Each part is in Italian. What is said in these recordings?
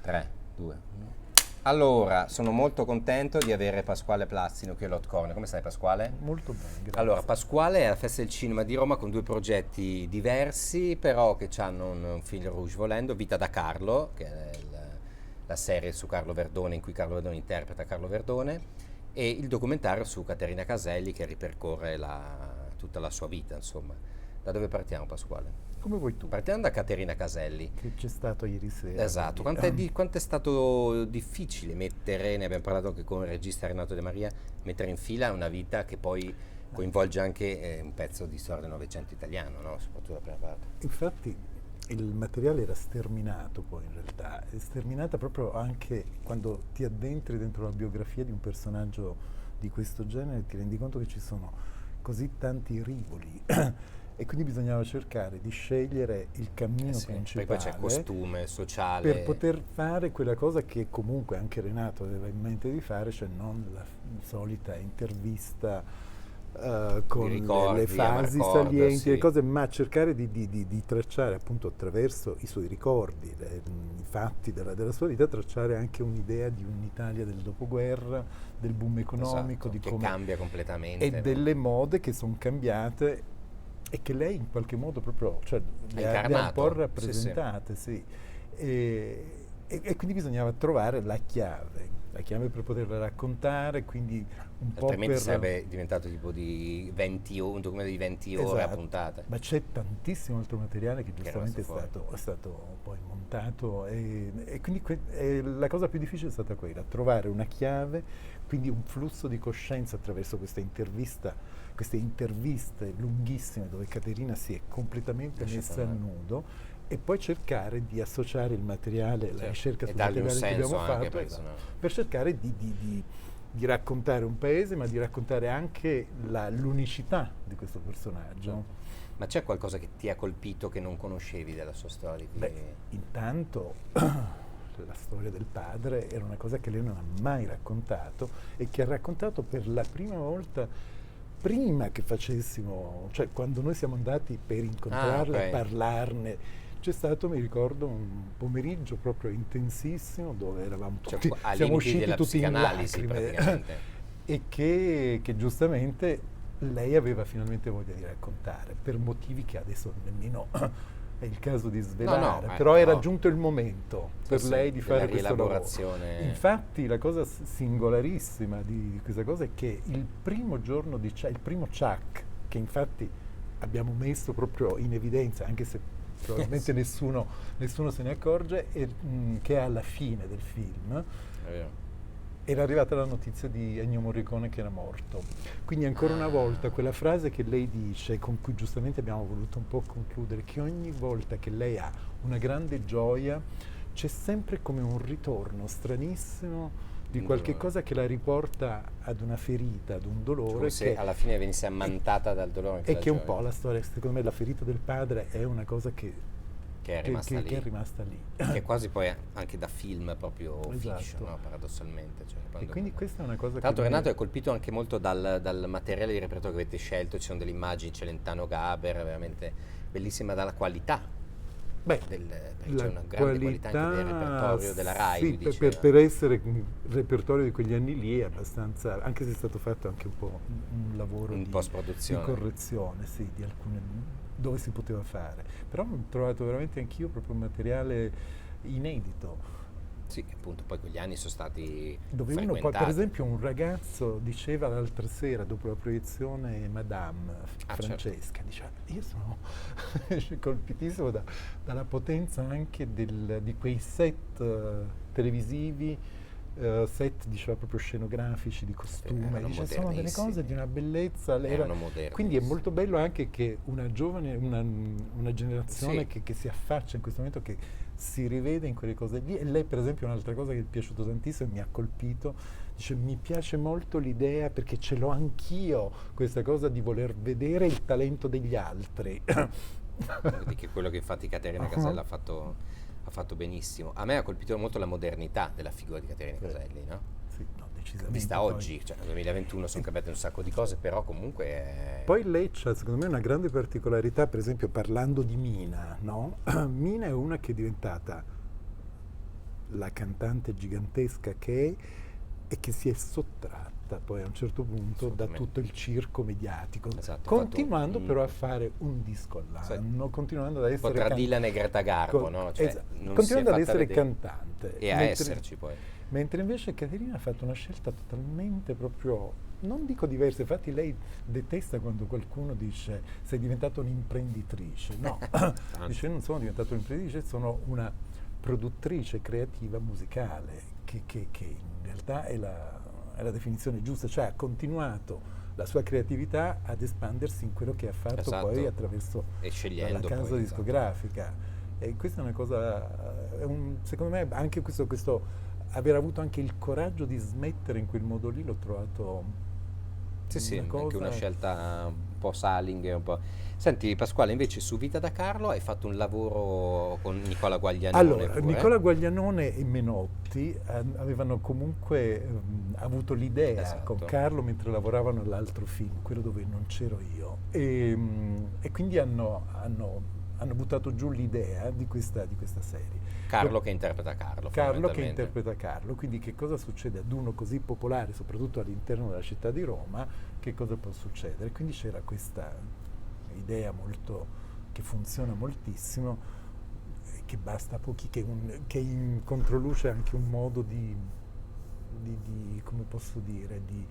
3, 2, 1. Allora, sono molto contento di avere Pasquale Plazzino qui all'Hot Corner. Come stai, Pasquale? Molto bene, grazie. Allora, Pasquale è alla Festa del Cinema di Roma con due progetti diversi, però che hanno un fil rouge volendo, Vita da Carlo, che è la serie su Carlo Verdone, in cui Carlo Verdone interpreta Carlo Verdone, e il documentario su Caterina Caselli, che ripercorre tutta la sua vita, insomma. Da dove partiamo, Pasquale? Come vuoi tu, Partiamo da Caterina Caselli. che c'è stato ieri sera. Esatto, quindi, quanto è stato difficile mettere, ne abbiamo parlato anche con il regista Renato De Maria, mettere in fila una vita che poi coinvolge anche un pezzo di storia del Novecento italiano, no? Soprattutto la prima parte. infatti il materiale era sterminato poi in realtà, è sterminata proprio anche quando ti addentri dentro la biografia di un personaggio di questo genere, ti rendi conto che ci sono così tanti rivoli e quindi bisognava cercare di scegliere il cammino Sì, principale. poi c'è il costume sociale. Per poter fare quella cosa che comunque anche Renato aveva in mente di fare, cioè non la solita intervista con ricordi, le fasi Amarcord, salienti, sì. le cose, ma cercare di tracciare appunto attraverso i suoi ricordi, i fatti della sua vita, tracciare anche un'idea di un'Italia del dopoguerra, del boom economico, Esatto, di che come cambia completamente. e no? delle mode che sono cambiate e che lei in qualche modo proprio cioè, le ha un incarnato, po' sì, sì. rappresentate, sì. E quindi bisognava trovare la chiave per poterla raccontare, quindi un po' Altrimenti per... sarebbe diventato tipo di 20 un documento di 20 ore a Esatto. puntate. Ma c'è tantissimo altro materiale che Che era giustamente messo è stato poi montato e quindi la cosa più difficile è stata quella, trovare una chiave, quindi un flusso di coscienza attraverso queste interviste lunghissime dove Caterina si è completamente Lasciata messa a andare. nudo e poi cercare di associare il materiale, la Certo. ricerca E sul dargli un materiale che senso abbiamo anche, fatto, perché esatto, sennò- per cercare di raccontare un paese, ma di raccontare anche l'unicità di questo personaggio. Certo. Ma c'è qualcosa che ti ha colpito che non conoscevi della sua storia? Beh, intanto la storia del padre era una cosa che lei non ha mai raccontato e che ha raccontato per la prima volta prima che facessimo, cioè quando noi siamo andati per incontrarla, ok. parlarne. C'è stato, mi ricordo, un pomeriggio proprio intensissimo dove eravamo Cioè, tutti, ai siamo limiti usciti della tutti in psicanalisi lacrime praticamente. e che giustamente lei aveva finalmente voglia di raccontare per motivi che adesso nemmeno è il caso di svelare, però era no. giunto il momento Sì, per sì, lei di della fare questo lavoro. rielaborazione. Infatti la cosa singolarissima di questa cosa è che il primo giorno il primo Chuck, che infatti abbiamo messo proprio in evidenza, anche se probabilmente nessuno se ne accorge, che è alla fine del film, È vero. era arrivata la notizia di Ennio Morricone che era morto. Quindi ancora una volta quella frase che lei dice, con cui giustamente abbiamo voluto un po' concludere, che ogni volta che lei ha una grande gioia c'è sempre come un ritorno stranissimo di Un qualche dolore. cosa che la riporta ad una ferita, ad un dolore Come se che alla fine venisse ammantata dal dolore anche e la che un gioia, po' la storia, secondo me la ferita del padre è una cosa che che è rimasta lì. è rimasta lì. Che è quasi poi anche da film proprio Esatto. fiction, no? Paradossalmente. Cioè, E quando- quindi questa è una cosa Tra l'altro che Renato è colpito anche molto dal materiale di repertorio che avete scelto, ci sono delle immagini, Celentano Gaber, veramente bellissima dalla qualità, beh, perché la c'è una grande qualità anche del repertorio della RAI, sì, lui per, diceva. per essere un repertorio di quegli anni lì è abbastanza, anche se è stato fatto anche un po' un lavoro In di post-produzione. correzione, sì, di alcune dove si poteva fare. Però ho trovato veramente anch'io proprio un materiale inedito. Sì, appunto, poi quegli anni sono stati Dove uno poi, per frequentati. esempio, un ragazzo diceva l'altra sera, dopo la proiezione Madame Francesca, diceva, io sono colpitissimo dalla potenza anche di quei set televisivi, set diceva proprio scenografici, di costume, erano dice, sono delle cose modernissimi. di una bellezza. Erano moderni, Quindi è sì. molto bello anche che una giovane, una generazione Sì. che si affaccia in questo momento, che si rivede in quelle cose lì. E lei, per esempio, un'altra cosa che mi è piaciuto tantissimo e mi ha colpito, dice, mi piace molto l'idea, perché ce l'ho anch'io, questa cosa di voler vedere il talento degli altri. Vedi che quello che infatti Caterina Casella ha fatto benissimo. A me ha colpito molto la modernità della figura di Caterina Caselli, no? Sì, no, decisamente. Vista Poi- oggi, cioè nel 2021 sono cambiate un sacco di cose, però comunque Poi lei c'ha, secondo me, una grande particolarità, per esempio parlando di Mina, no? Mina è una che è diventata la cantante gigantesca che è e che si è sottratta poi a un certo punto da tutto il circo mediatico, Esatto, continuando però a fare un disco all'anno, continuando ad essere tra Dylan e Greta Garbo, no? Cioè, non continuando ad si è fatta essere vedere. cantante E a esserci poi. mentre invece Caterina ha fatto una scelta totalmente proprio, non dico diversa, infatti lei detesta quando qualcuno dice sei diventata un'imprenditrice, no, dice non sono diventata un'imprenditrice, sono una produttrice creativa musicale che in realtà è la definizione giusta, cioè ha continuato la sua creatività ad espandersi in quello che ha fatto poi attraverso e scegliendo la casa poi, discografica. E questa è una cosa, secondo me anche questo aver avuto anche il coraggio di smettere in quel modo lì l'ho trovato anche una scelta un po' salinghe, un po'. Senti Pasquale, invece su Vita da Carlo hai fatto un lavoro con Nicola Guaglianone. Allora, pure. Nicola Guaglianone e Menotti avevano comunque avuto l'idea con Carlo mentre lavoravano all'altro film, quello dove non c'ero io, e quindi hanno buttato giù l'idea di questa serie. Carlo che interpreta Carlo. Carlo che interpreta Carlo, quindi che cosa succede ad uno così popolare, soprattutto all'interno della città di Roma, che cosa può succedere? Quindi c'era questa idea che funziona moltissimo, che basta pochi, che in controluce anche un modo di come posso dire, di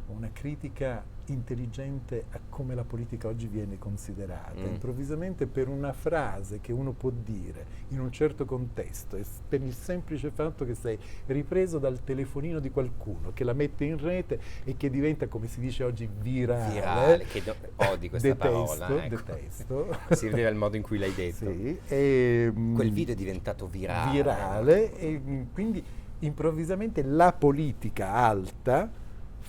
una critica intelligente a come la politica oggi viene considerata. Improvvisamente per una frase che uno può dire in un certo contesto e per il semplice fatto che sei ripreso dal telefonino di qualcuno che la mette in rete e che diventa, come si dice oggi, virale, che odi questa parola. Detesto. Si vedeva il modo in cui l'hai detto. Sì, quel video è diventato virale. E quindi improvvisamente la politica alta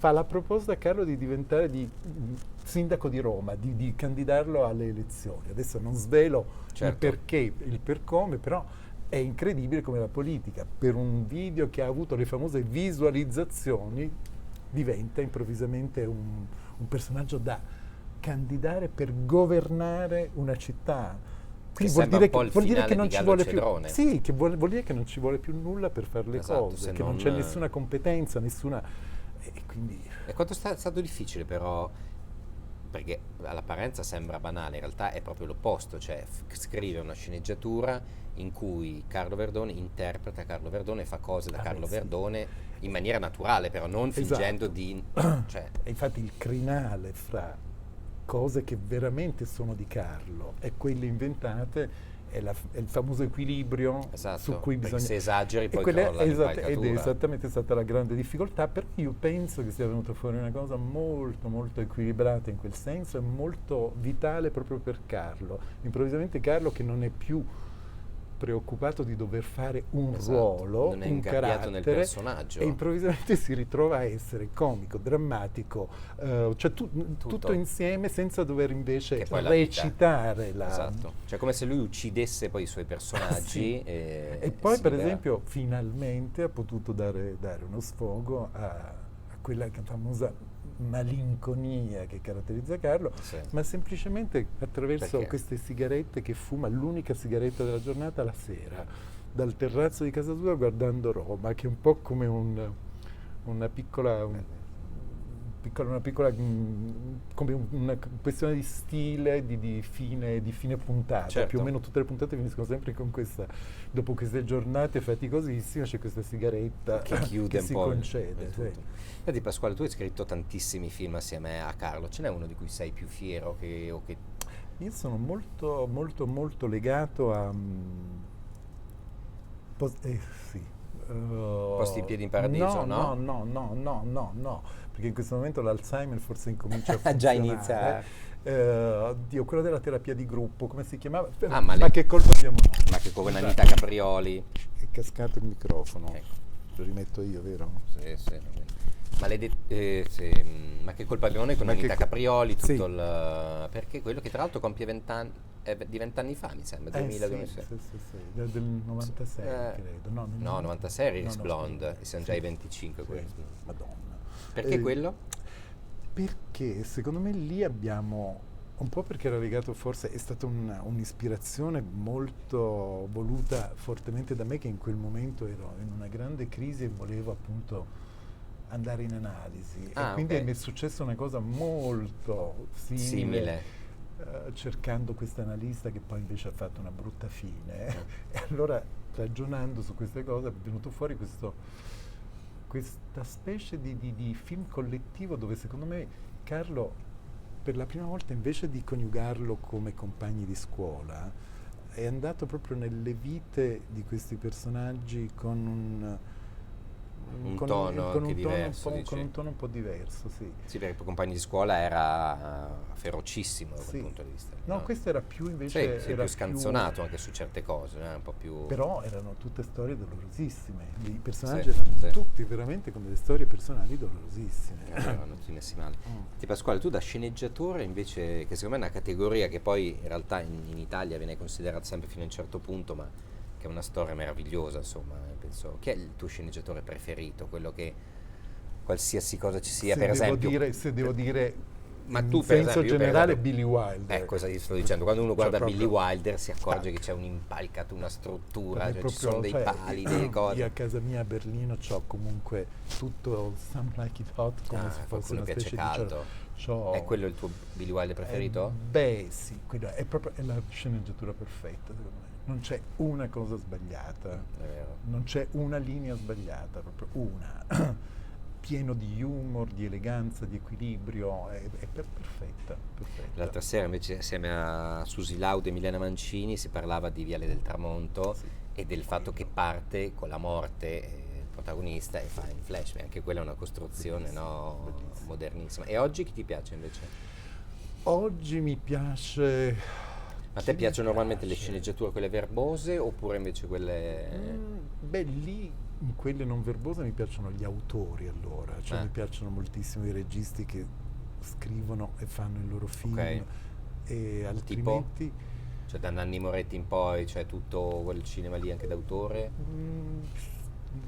fa la proposta a Carlo di diventare sindaco di Roma, di candidarlo alle elezioni. Adesso non svelo il perché, il per come, però è incredibile come la politica, per un video che ha avuto le famose visualizzazioni, diventa improvvisamente un personaggio da candidare per governare una città. Quindi vuol dire che non ci vuole più. Sì, che vuol dire che non ci vuole più nulla per fare le cose, che non c'è nessuna competenza, nessuna. E quanto è stato difficile però, perché all'apparenza sembra banale, in realtà è proprio l'opposto, cioè scrive una sceneggiatura in cui Carlo Verdone interpreta Carlo Verdone e fa cose da Carlo Verdone in maniera naturale, però non fingendo di... Cioè. E infatti il crinale fra cose che veramente sono di Carlo e quelle inventate è il famoso equilibrio su cui bisogna... se esageri poi crolla l'impalcatura. Ed è esattamente stata la grande difficoltà, però io penso che sia venuta fuori una cosa molto molto equilibrata in quel senso e molto vitale proprio per Carlo. Improvvisamente Carlo, che non è più preoccupato di dover fare un ruolo, non è un carattere nel personaggio, e improvvisamente si ritrova a essere comico, drammatico, cioè tutto insieme senza dover invece recitare cioè come se lui uccidesse poi i suoi personaggi. E poi per esempio finalmente ha potuto dare uno sfogo a quella famosa malinconia che caratterizza Carlo, ma semplicemente attraverso queste sigarette che fuma, l'unica sigaretta della giornata la sera, dal terrazzo di casa sua guardando Roma, che è un po' come una piccola come una questione di stile, di fine puntata. Più o meno tutte le puntate finiscono sempre con questa, dopo queste giornate faticosissime c'è questa sigaretta che chiude che si concede. Vedi Pasquale, tu hai scritto tantissimi film assieme a Carlo, ce n'è uno di cui sei più fiero? Io sono molto molto molto legato a Posti in piedi in paradiso, no? No, perché in questo momento l'Alzheimer forse incomincia a funzionare. Già inizia. Oddio, quello della terapia di gruppo, come si chiamava? Ma che colpa abbiamo noi? Ma che con Anita Caprioli. È cascato il microfono. Lo rimetto io, vero? Sì. Ma che colpa abbiamo noi con Anita Caprioli? Perché quello che tra l'altro compie 20 anni. Di 20 anni fa mi sembra, 2006. Sì, del 96 credo. No, 96 eri Blonde, e siamo già ai 25 questo. Madonna. Perché quello? Perché secondo me lì abbiamo Un po' perché era legato, forse è stata un'ispirazione molto voluta fortemente da me, che in quel momento ero in una grande crisi e volevo appunto andare in analisi. E quindi ok. mi è successa una cosa molto simile, Simile. cercando questo analista che poi invece ha fatto una brutta fine. Mm. E allora, ragionando su queste cose, è venuto fuori questa specie di film collettivo dove secondo me Carlo, per la prima volta, invece di coniugarlo come compagni di scuola, è andato proprio nelle vite di questi personaggi con Un tono anche diverso, con dici? un tono un po' diverso, sì. Sì, perché per compagni di scuola era ferocissimo da quel Sì. punto di vista, No, no? questo era più invece, Sì, era più scanzonato anche su certe cose, un po' più... però erano tutte storie dolorosissime. I Sì, personaggi erano sì. tutti veramente come le storie personali dolorosissime. Erano tutti messi male. Mm. Ti Pasquale, tu da sceneggiatore invece, che secondo me è una categoria che poi in realtà in Italia viene considerata sempre fino a un certo punto, ma che è una storia meravigliosa, insomma, penso. Chi è il tuo sceneggiatore preferito? Quello che qualsiasi cosa ci sia, per esempio... Se devo dire Ma in tu, per senso esempio, io per generale, esempio, Billy Wilder. cosa gli sto dicendo? Quando uno Cioè, guarda Billy proprio, Wilder si accorge tac, che c'è un'impalcatura, una struttura, per me cioè ci proprio, sono dei cioè, pali, delle io cose. a casa mia a Berlino c'ho comunque tutto Some Like It Hot come se fosse Qualcuno una piace specie caldo. c'ho- È quello il tuo Billy Wilder preferito? beh, sì, quella è proprio è la sceneggiatura perfetta, secondo me. Non c'è una cosa sbagliata, È vero. non c'è una linea sbagliata, proprio una. Pieno di humor, di eleganza, di equilibrio, perfetta, perfetta. L'altra sera invece assieme a Susi Laude e Milena Mancini si parlava di Viale del Tramonto Sì, e del fatto che parte con la morte il protagonista e fa in flashback, anche quella è una costruzione, Bellissimo, no, bellissimo. modernissima. E oggi chi ti piace invece? Oggi mi piace. A Chi te mi piacciono normalmente le piace? sceneggiature quelle verbose oppure invece quelle... Beh, lì in quelle non verbose mi piacciono gli autori, allora, cioè mi piacciono moltissimo i registi che scrivono e fanno il loro film, Ok. e Tipo? altrimenti Cioè da Nanni Moretti in poi, cioè tutto quel cinema lì anche d'autore? mm,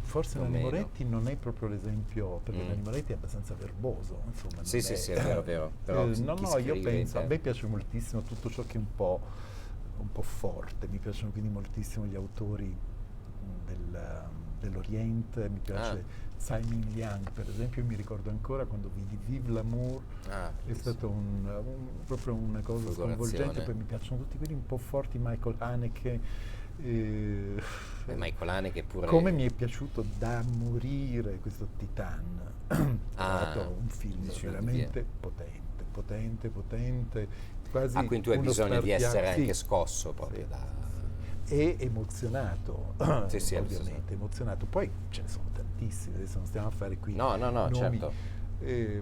forse O Nanni meno? Moretti non è proprio l'esempio, perché Mm. Nanni Moretti è abbastanza verboso, insomma, non Sì, sì, sì, è vero, però no, chi no, io scrive in penso, a te? me piace moltissimo tutto ciò che è un po' forte, mi piacciono quindi moltissimo gli autori dell'Oriente, mi Ah, piace Simon Liang, per esempio. Io mi ricordo ancora quando vidi Vive l'amour, è bellissimo. stato proprio una cosa sconvolgente. Folgorazione. Poi mi piacciono tutti quelli un po' forti, Michael Haneke, eh, E Michael Haneke pure... come mi è piaciuto da morire questo Titan. Ho trovato un film dici, veramente potente, potente, potente, quasi quindi tu hai uno bisogno di essere sì, anche scosso proprio sì, da... sì. E emozionato, Sì, sì, ovviamente, emozionato. Poi ce ne sono tantissimi, adesso non stiamo a fare qui No, no, no, nomi, certo.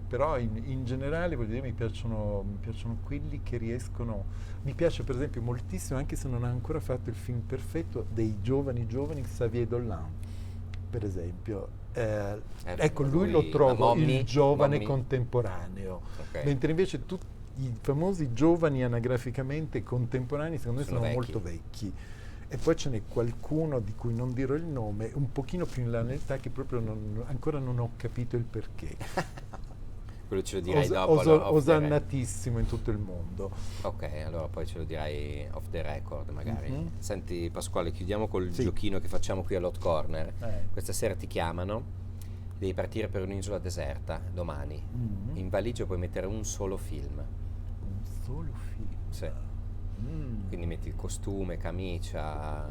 però in generale, voglio dire, mi piacciono quelli che riescono. Mi piace per esempio moltissimo, anche se non ha ancora fatto il film perfetto, dei giovani Xavier Dolan, per esempio. Ecco, lui lo la trovo il Mommy, giovane Mommy, contemporaneo, ok, mentre invece tutti i famosi giovani anagraficamente contemporanei secondo me sono sono vecchi. molto vecchi. E poi ce n'è qualcuno di cui non dirò il nome, un pochino più in là nell'età, che proprio ancora non ho capito il perché. Quello ce lo dirai dopo. Allora, off the Osannatissimo in tutto il mondo. Ok, allora poi ce lo dirai off the record magari. Mhm. Senti Pasquale, chiudiamo col Sì. giochino che facciamo qui all'Hot Corner. Eh. Questa sera ti chiamano, devi partire per un'isola deserta domani. Mhm. In valigia puoi mettere un solo film. Un solo film. Sì. Mm. Quindi metti il costume, camicia,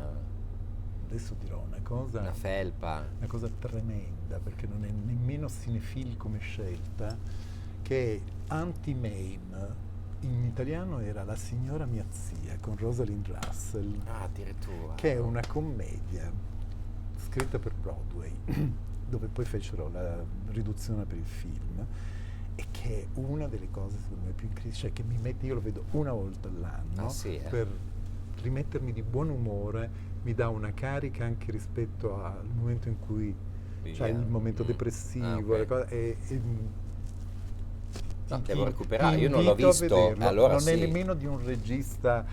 Adesso dirò una felpa. una cosa tremenda, perché non è nemmeno cinefil come scelta, che è Anti-Main. In italiano era La signora mia zia, con Rosalind Russell, Addirittura. che è una commedia scritta per Broadway, dove poi fecero la riduzione per il film, e che è una delle cose secondo me più incredibili, cioè che mi mette, io lo vedo una volta all'anno, Ah, sì, per rimettermi di buon umore, mi dà una carica anche rispetto al momento in cui c'è il momento depressivo, ok. le cose, No, ti- devo ti- recuperare, ti io non l'ho invito a visto, vederlo. allora Non sì. è nemmeno di un regista,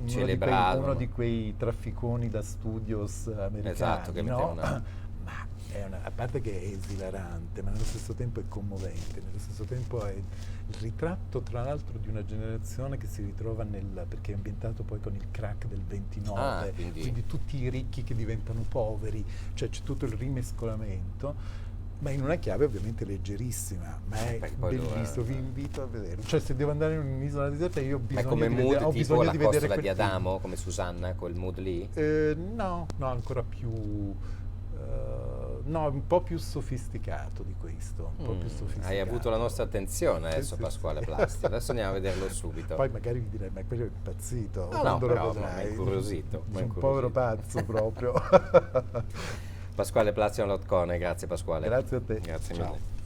Celebrato, uno ma- di quei trafficoni da studios americani, Esatto, che no? mettevano... Ma a parte che è esilarante, ma nello stesso tempo è commovente, nello stesso tempo è il ritratto tra l'altro di una generazione che si ritrova perché è ambientato poi con il crack del 29, quindi tutti i ricchi che diventano poveri, cioè c'è tutto il rimescolamento, ma in una chiave ovviamente leggerissima, ma è bellissimo, vi invito a vederlo. Cioè se devo andare in un'isola deserta io ho bisogno di vedere, ho bisogno di vedere quel di Adamo, come Susanna, quel mood lì? No, ancora più... no, un po' più sofisticato di questo, un po' più sofisticato. Hai avuto la nostra attenzione adesso, Pasquale Plasti. Adesso andiamo a vederlo subito. Poi magari mi direi, ma quello è impazzito. No, però mi è incuriosito. Un povero pazzo proprio. Pasquale Plasti on Lotcone, grazie Pasquale. Grazie a te. Grazie Ciao. mille.